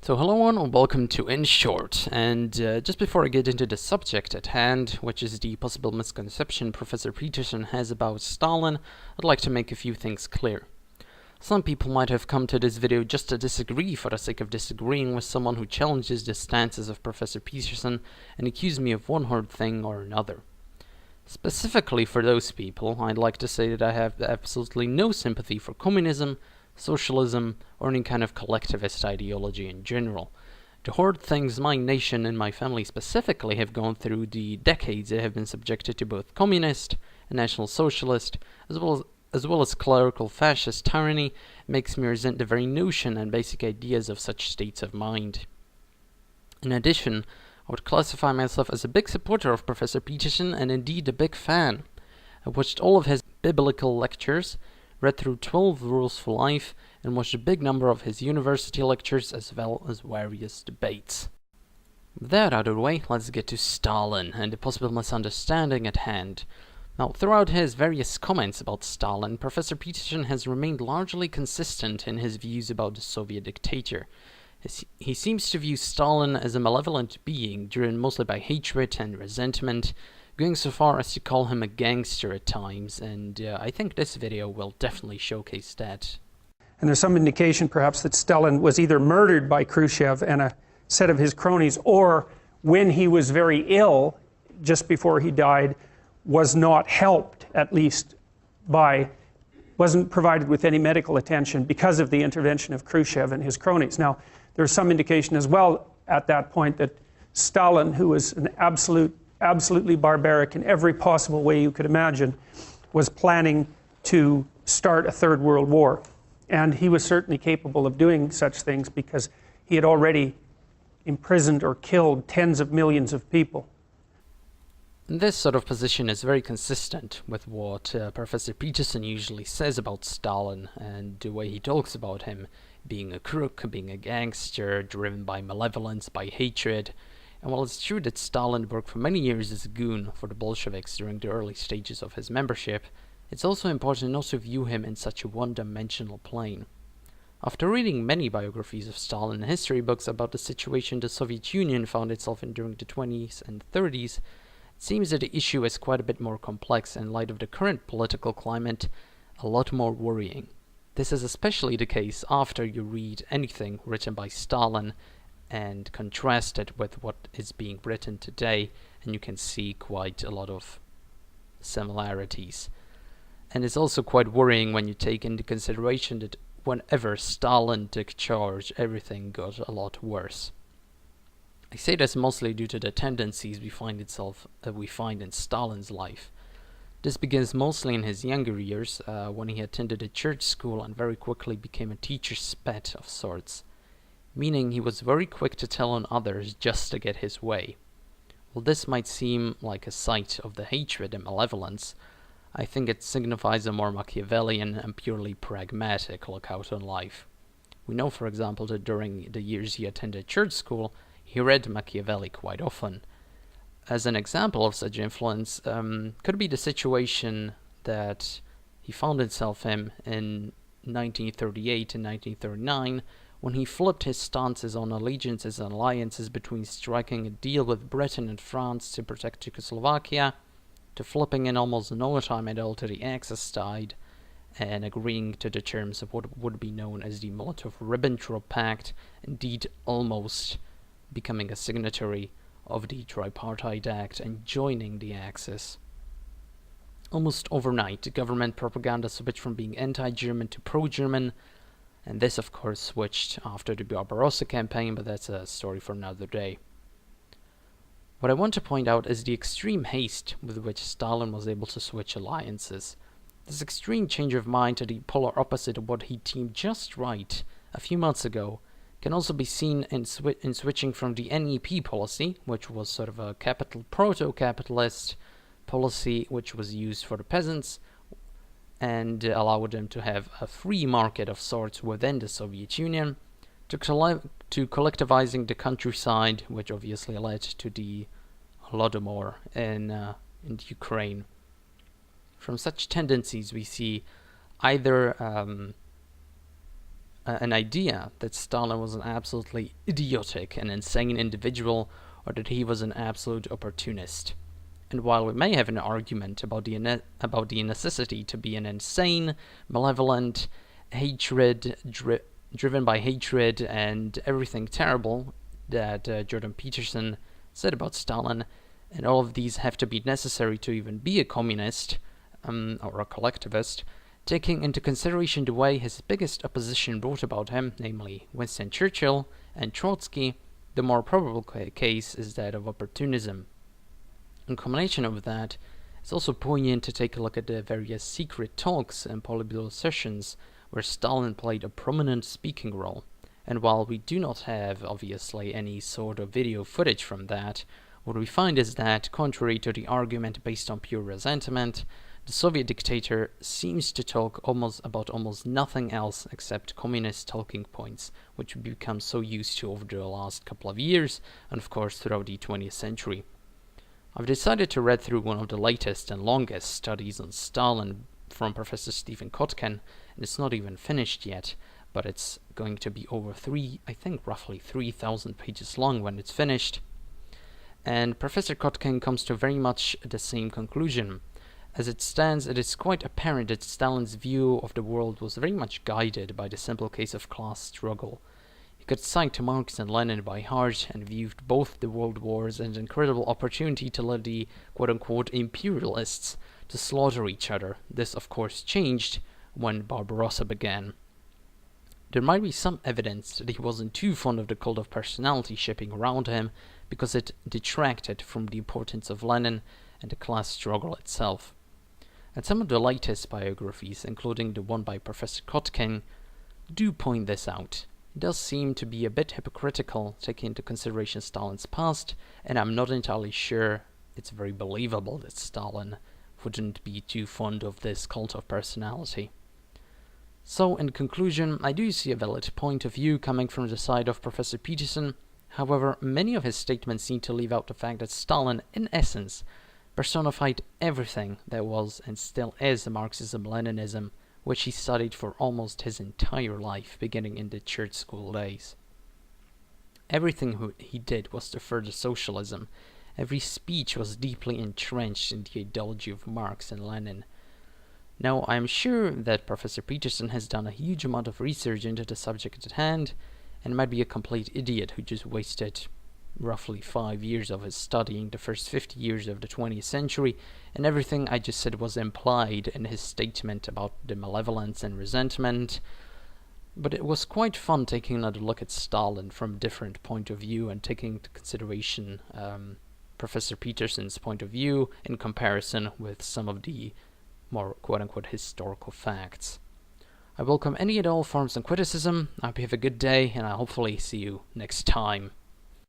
So hello everyone and welcome to In Short, and just before I get into the subject at hand, which is the possible misconception Professor Peterson has about Stalin, I'd like to make a few things clear. Some people might have come to this video just to disagree for the sake of disagreeing with someone who challenges the stances of Professor Peterson and accuse me of one hard thing or another. Specifically for those people, I'd like to say that I have absolutely no sympathy for communism, socialism, or any kind of collectivist ideology in general. The hard things my nation and my family specifically have gone through the decades they have been subjected to both communist and national socialist, as well as clerical fascist tyranny, makes me resent the very notion and basic ideas of such states of mind. In addition, I would classify myself as a big supporter of Professor Peterson and indeed a big fan. I watched all of his biblical lectures, read through 12 Rules for Life, and watched a big number of his university lectures as well as various debates. With that out of the way, let's get to Stalin and the possible misunderstanding at hand. Now, throughout his various comments about Stalin, Professor Peterson has remained largely consistent in his views about the Soviet dictator. He seems to view Stalin as a malevolent being, driven mostly by hatred and resentment, going so far as to call him a gangster at times, and I think this video will definitely showcase that. And there's some indication perhaps that Stalin was either murdered by Khrushchev and a set of his cronies, or when he was very ill, just before he died, was not helped, at least wasn't provided with any medical attention because of the intervention of Khrushchev and his cronies. Now, there's some indication as well at that point that Stalin, who was an absolutely barbaric in every possible way you could imagine, was planning to start a third world war. And he was certainly capable of doing such things because he had already imprisoned or killed tens of millions of people. This sort of position is very consistent with what Professor Peterson usually says about Stalin and the way he talks about him being a crook, being a gangster, driven by malevolence, by hatred. And while it's true that Stalin worked for many years as a goon for the Bolsheviks during the early stages of his membership, it's also important not to view him in such a one-dimensional plane. After reading many biographies of Stalin and history books about the situation the Soviet Union found itself in during the 20s and 30s, it seems that the issue is quite a bit more complex and in light of the current political climate, a lot more worrying. This is especially the case after you read anything written by Stalin and contrast it with what is being written today, and you can see quite a lot of similarities. And it's also quite worrying when you take into consideration that whenever Stalin took charge, everything got a lot worse. I say this mostly due to the tendencies we find in Stalin's life. This begins mostly in his younger years, when he attended a church school and very quickly became a teacher's pet of sorts, meaning he was very quick to tell on others just to get his way. While this might seem like a sight of the hatred and malevolence, I think it signifies a more Machiavellian and purely pragmatic lookout on life. We know, for example, that during the years he attended church school, he read Machiavelli quite often. As an example of such influence, could be the situation that he found himself in 1938 and 1939, when he flipped his stances on allegiances and alliances between striking a deal with Britain and France to protect Czechoslovakia, to flipping in almost no time at all to the Axis side, and agreeing to the terms of what would be known as the Molotov-Ribbentrop Pact, indeed almost becoming a signatory of the Tripartite Act and joining the Axis. Almost overnight, the government propaganda switched from being anti-German to pro-German, and this of course switched after the Barbarossa campaign, but that's a story for another day. What I want to point out is the extreme haste with which Stalin was able to switch alliances. This extreme change of mind to the polar opposite of what he deemed just right a few months ago can also be seen in switching from the NEP policy, which was sort of a proto-capitalist policy which was used for the peasants and allowed them to have a free market of sorts within the Soviet Union, to collectivizing the countryside, which obviously led to the Holodomor in Ukraine. From such tendencies we see either an idea that Stalin was an absolutely idiotic and insane individual, or that he was an absolute opportunist. And while we may have an argument about the necessity to be an insane, malevolent, driven by hatred and everything terrible that Jordan Peterson said about Stalin, and all of these have to be necessary to even be a communist or a collectivist, taking into consideration the way his biggest opposition brought about him, namely Winston Churchill and Trotsky, the more probable case is that of opportunism. In combination of that, it's also poignant to take a look at the various secret talks and Politburo sessions where Stalin played a prominent speaking role. And while we do not have, obviously, any sort of video footage from that, what we find is that, contrary to the argument based on pure resentment, the Soviet dictator seems to talk about almost nothing else except communist talking points, which we've become so used to over the last couple of years, and of course throughout the 20th century. I've decided to read through one of the latest and longest studies on Stalin from Professor Stephen Kotkin, and it's not even finished yet, but it's going to be over roughly 3,000 pages long when it's finished. And Professor Kotkin comes to very much the same conclusion. As it stands, it is quite apparent that Stalin's view of the world was very much guided by the simple case of class struggle. He could cite Marx and Lenin by heart and viewed both the world wars as an incredible opportunity to let the quote-unquote imperialists to slaughter each other. This, of course, changed when Barbarossa began. There might be some evidence that he wasn't too fond of the cult of personality shipping around him because it detracted from the importance of Lenin and the class struggle itself. And some of the latest biographies, including the one by Professor Kotkin, do point this out. It does seem to be a bit hypocritical, taking into consideration Stalin's past, and I'm not entirely sure it's very believable that Stalin wouldn't be too fond of this cult of personality. So, in conclusion, I do see a valid point of view coming from the side of Professor Peterson. However, many of his statements seem to leave out the fact that Stalin, in essence, personified everything that was and still is Marxism-Leninism, which he studied for almost his entire life, beginning in the church school days. Everything he did was to further socialism. Every speech was deeply entrenched in the ideology of Marx and Lenin. Now, I am sure that Professor Peterson has done a huge amount of research into the subject at hand, and might be a complete idiot who just wasted roughly 5 years of his studying the first 50 years of the 20th century, and everything I just said was implied in his statement about the malevolence and resentment. But it was quite fun taking another look at Stalin from a different point of view and taking into consideration Professor Peterson's point of view in comparison with some of the more quote-unquote historical facts. I welcome any and all forms of criticism. I hope you have a good day, and I'll hopefully see you next time.